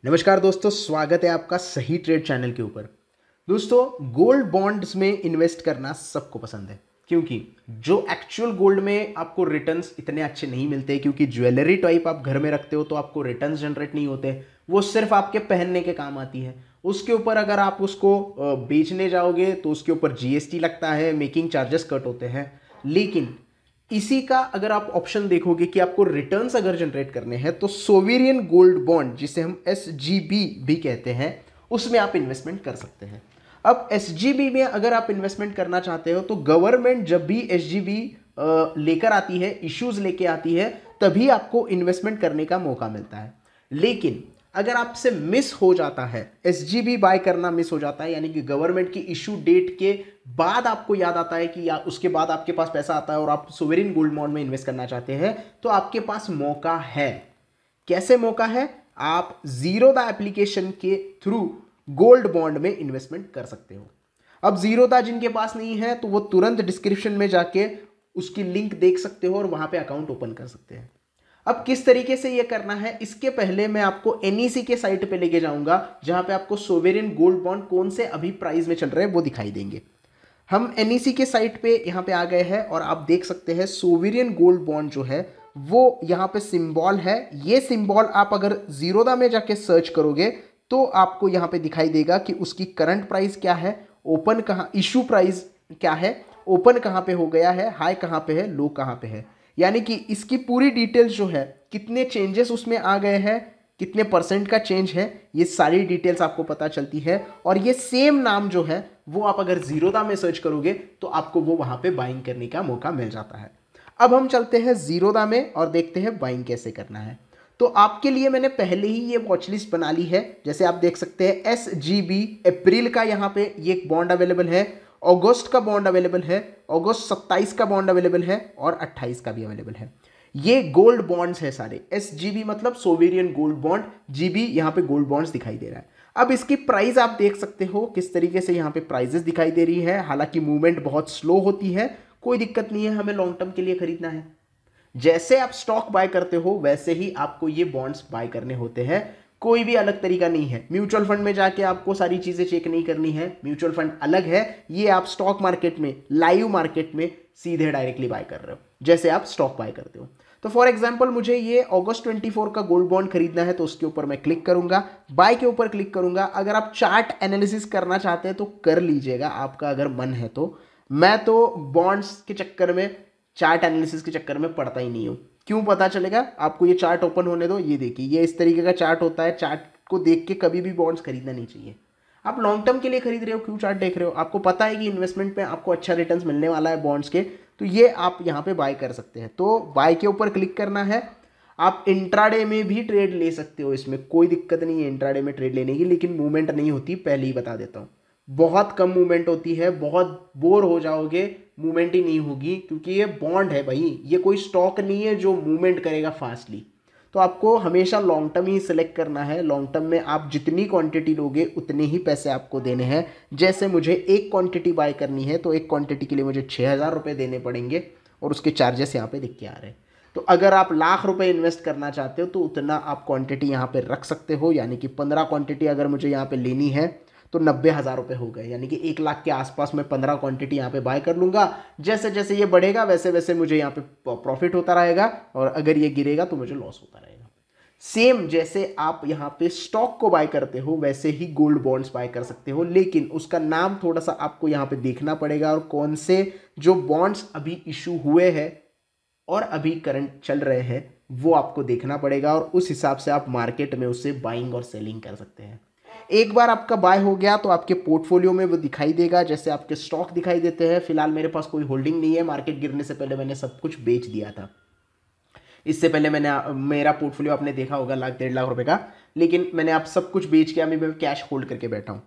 नमस्कार दोस्तों, स्वागत है आपका सही ट्रेड चैनल के ऊपर। दोस्तों, गोल्ड बॉन्ड्स में इन्वेस्ट करना सबको पसंद है क्योंकि जो एक्चुअल गोल्ड में आपको रिटर्न्स इतने अच्छे नहीं मिलते, क्योंकि ज्वेलरी टाइप आप घर में रखते हो तो आपको रिटर्न्स जनरेट नहीं होते, वो सिर्फ आपके पहनने के काम आती है। उसके ऊपर अगर आप उसको बेचने जाओगे तो उसके ऊपर जीएसटी लगता है, मेकिंग चार्जेस कट होते हैं। लेकिन इसी का अगर आप ऑप्शन देखोगे कि आपको रिटर्न्स अगर जनरेट करने हैं तो सोवेरियन गोल्ड बॉन्ड, जिसे हम एसजीबी भी कहते हैं, उसमें आप इन्वेस्टमेंट कर सकते हैं। अब एसजीबी में अगर आप इन्वेस्टमेंट करना चाहते हो तो गवर्नमेंट जब भी एसजीबी लेकर आती है, इश्यूज लेके आती है, तभी आपको इन्वेस्टमेंट करने का मौका मिलता है। लेकिन अगर आपसे मिस हो जाता है, एसजीबी बाय करना मिस हो जाता है, यानी कि गवर्नमेंट की इशू डेट के बाद आपको याद आता है कि या उसके बाद आपके पास पैसा आता है और आप सोवेरियन गोल्ड बॉन्ड में इन्वेस्ट करना चाहते हैं, तो आपके पास मौका है। कैसे मौका है? आप जीरोधा एप्लीकेशन के थ्रू गोल्ड बॉन्ड में इन्वेस्टमेंट कर सकते हो। अब जीरोधा जिनके पास नहीं है तो वो तुरंत डिस्क्रिप्शन में जाके उसकी लिंक देख सकते हो और वहां पे अकाउंट ओपन कर सकते हैं। अब किस तरीके से ये करना है, इसके पहले मैं आपको एनईसी के साइट पे लेके जाऊंगा, जहां पे आपको सोवेरियन गोल्ड बॉन्ड कौन से अभी प्राइस में चल रहे हैं वो दिखाई देंगे। हम एनईसी के साइट पे यहाँ पे आ गए हैं और आप देख सकते हैं सोवेरियन गोल्ड बॉन्ड जो है वो यहाँ पे सिंबल है। ये सिंबल आप अगर जीरोधा में जाके सर्च करोगे तो आपको यहाँ पे दिखाई देगा कि उसकी करंट प्राइस क्या है, ओपन कहाँ, इशू प्राइस क्या है, ओपन कहाँ पे हो गया है, हाई कहाँ पे है, लो कहाँ पे है, यानी कि इसकी पूरी डिटेल्स जो है, कितने चेंजेस उसमें आ गए हैं, कितने परसेंट का चेंज है, ये सारी डिटेल्स आपको पता चलती है। और ये सेम नाम जो है वो आप अगर जीरोधा में सर्च करोगे तो आपको वो वहां पे बाइंग करने का मौका मिल जाता है। अब हम चलते हैं जीरोधा में और देखते हैं बाइंग कैसे करना है। तो आपके लिए मैंने पहले ही ये वॉच लिस्ट बना ली है। जैसे आप देख सकते हैं एसजीबी अप्रैल का यहाँ पे ये बॉन्ड अवेलेबल है, अगस्त का बॉन्ड अवेलेबल है, अगस्त 27 का बॉन्ड अवेलेबल है और 28 का भी अवेलेबल है। ये गोल्ड बॉन्ड्स है सारे। एसजीबी मतलब सोवेरियन गोल्ड बॉन्ड, जीबी यहाँ पे गोल्ड बॉन्ड्स दिखाई दे रहा है। अब इसकी प्राइस आप देख सकते हो किस तरीके से यहाँ पे प्राइजेस दिखाई दे रही है। हालांकि मूवमेंट बहुत स्लो होती है, कोई दिक्कत नहीं है, हमें लॉन्ग टर्म के लिए खरीदना है। जैसे आप स्टॉक बाय करते हो वैसे ही आपको ये बॉन्ड्स बाय करने होते हैं, कोई भी अलग तरीका नहीं है। म्यूचुअल फंड में जाके आपको सारी चीजें चेक नहीं करनी है, म्यूचुअल फंड अलग है, ये आप स्टॉक मार्केट में, लाइव मार्केट में सीधे डायरेक्टली बाय कर रहे हो जैसे आप स्टॉक बाय करते हो। तो फॉर एग्जांपल मुझे ये अगस्त 24 का गोल्ड बॉन्ड खरीदना है तो उसके ऊपर मैं क्लिक करूंगा, बाय के ऊपर क्लिक करूंगा। अगर आप चार्ट एनालिसिस करना चाहते हैं तो कर लीजिएगा, आपका अगर मन है तो। मैं तो बॉन्ड्स के चक्कर में, चार्ट एनालिसिस के चक्कर में पड़ता ही नहीं हूँ। क्यों पता चलेगा आपको? ये चार्ट ओपन होने दो, ये देखिए, ये इस तरीके का चार्ट होता है। चार्ट को देख के कभी भी बॉन्ड्स खरीदना नहीं चाहिए। आप लॉन्ग टर्म के लिए खरीद रहे हो, क्यों चार्ट देख रहे हो? आपको पता है कि इन्वेस्टमेंट में आपको अच्छा रिटर्न्स मिलने वाला है बॉन्ड्स के, तो ये आप यहाँ पे बाय कर सकते हैं। तो बाय के ऊपर क्लिक करना है। आप इंट्राडे में भी ट्रेड ले सकते हो, इसमें कोई दिक्कत नहीं है इंट्राडे में ट्रेड लेने की, लेकिन मूवमेंट नहीं होती, पहले ही बता देता हूँ। बहुत कम मूवमेंट होती है, बहुत बोर हो जाओगे, मूवमेंट ही नहीं होगी, क्योंकि ये बॉन्ड है भाई, ये कोई स्टॉक नहीं है जो मूवमेंट करेगा फास्टली। तो आपको हमेशा लॉन्ग टर्म ही सिलेक्ट करना है। लॉन्ग टर्म में आप जितनी क्वांटिटी लोगे उतने ही पैसे आपको देने हैं। जैसे मुझे एक क्वांटिटी बाय करनी है तो एक क्वांटिटी के लिए मुझे 6,000 रुपये देने पड़ेंगे और उसके चार्जेस यहाँ पे दिख के आ रहे हैं। तो अगर आप लाख रुपए इन्वेस्ट करना चाहते हो तो उतना आप क्वांटिटी यहाँ पे रख सकते हो, यानी कि 15 क्वांटिटी अगर मुझे यहाँ पे लेनी है तो 90,000 रुपये हो गए, यानी कि 1 लाख के आसपास मैं 15 क्वांटिटी यहाँ पे बाय कर लूँगा। जैसे जैसे ये बढ़ेगा वैसे वैसे मुझे यहाँ पे प्रॉफिट होता रहेगा, और अगर ये गिरेगा तो मुझे लॉस होता रहेगा। सेम जैसे आप यहाँ पे स्टॉक को बाय करते हो वैसे ही गोल्ड बॉन्ड्स बाय कर सकते हो, लेकिन उसका नाम थोड़ा सा आपको यहाँ पे देखना पड़ेगा, और कौन से जो बॉन्ड्स अभी इशू हुए हैं और अभी करंट चल रहे हैं वो आपको देखना पड़ेगा, और उस हिसाब से आप मार्केट में उससे बाइंग और सेलिंग कर सकते हैं। एक बार आपका बाय हो गया तो आपके पोर्टफोलियो में वो दिखाई देगा, जैसे आपके स्टॉक दिखाई देते हैं। फिलहाल मेरे पास कोई होल्डिंग नहीं है, मार्केट गिरने से पहले मैंने सब कुछ बेच दिया था। इससे पहले मैंने, मेरा पोर्टफोलियो आपने देखा होगा 1,00,000-1,50,000 रुपए का, लेकिन मैंने आप सब कुछ बेच के अभी मैं कैश होल्ड करके बैठा हूँ।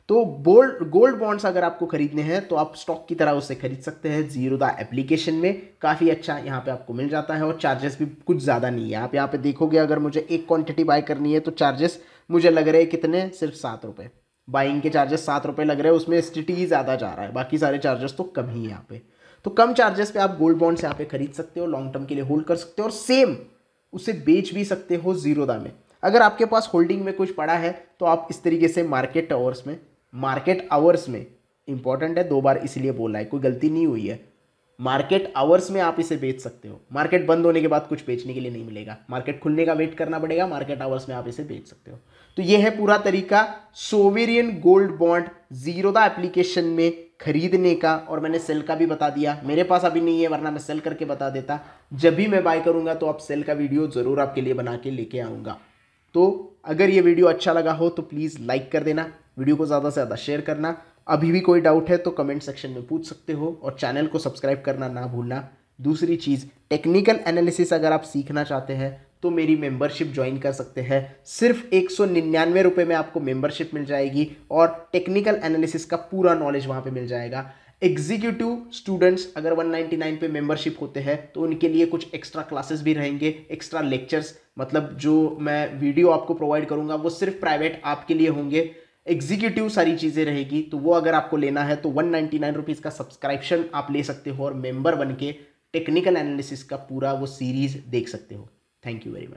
तो गोल्ड बॉन्ड्स अगर आपको खरीदने हैं तो आप स्टॉक की तरह उससे खरीद सकते हैं। जीरोधा एप्लीकेशन में काफ़ी अच्छा यहाँ पे आपको मिल जाता है, और चार्जेस भी कुछ ज़्यादा नहीं है। आप यहाँ पे देखोगे, अगर मुझे एक क्वांटिटी बाय करनी है तो चार्जेस मुझे लग रहे हैं कितने, सिर्फ 7 रुपये। बाइंग के चार्जेस 7 रुपये लग रहे हैं, उसमें एसटीटी ज़्यादा जा रहा है, बाकी सारे चार्जेस तो कम ही है यहाँ पे। तो कम चार्जेस पे आप गोल्ड बॉन्ड्स यहाँ पे खरीद सकते हो, लॉन्ग टर्म के लिए होल्ड कर सकते हो, और सेम उसे बेच भी सकते हो जीरोधा में। अगर आपके पास होल्डिंग में कुछ पड़ा है तो आप इस तरीके से मार्केट आवर्स में इंपॉर्टेंट है, 2 बार इसलिए बोला है, कोई गलती नहीं हुई है, मार्केट आवर्स में आप इसे बेच सकते हो। मार्केट बंद होने के बाद कुछ बेचने के लिए नहीं मिलेगा, मार्केट खुलने का वेट करना पड़ेगा, मार्केट आवर्स में आप इसे बेच सकते हो। तो ये है पूरा तरीका sovereign gold bond Zerodha application में खरीदने का। और मैंने सेल का भी बता दिया, मेरे पास अभी नहीं है वरना मैं सेल करके बता देता। जब भी मैं बाय करूंगा तो आप सेल का वीडियो जरूर आपके लिए बना के लेके आऊंगा। तो अगर ये वीडियो अच्छा लगा हो तो प्लीज़ लाइक कर देना, वीडियो को ज़्यादा से ज़्यादा शेयर करना। अभी भी कोई डाउट है तो कमेंट सेक्शन में पूछ सकते हो, और चैनल को सब्सक्राइब करना ना भूलना। दूसरी चीज़, टेक्निकल एनालिसिस अगर आप सीखना चाहते हैं तो मेरी मेंबरशिप ज्वाइन कर सकते हैं। सिर्फ 199 रुपये में आपको मेंबरशिप मिल जाएगी और टेक्निकल एनालिसिस का पूरा नॉलेज वहाँ पे मिल जाएगा। एग्जीक्यूटिव स्टूडेंट्स अगर 199 पे मेंबरशिप होते हैं तो उनके लिए कुछ एक्स्ट्रा क्लासेस भी रहेंगे, एक्स्ट्रा लेक्चर्स, मतलब जो मैं वीडियो आपको प्रोवाइड करूंगा वो सिर्फ प्राइवेट आपके लिए होंगे। एग्जीक्यूटिव सारी चीज़ें रहेगी, तो वो अगर आपको लेना है तो 199 रुपीज़ का सब्सक्रिप्शन आप ले सकते हो और मेंबर बन के टेक्निकल एनालिसिस का पूरा वो सीरीज़ देख सकते हो। Thank you very much.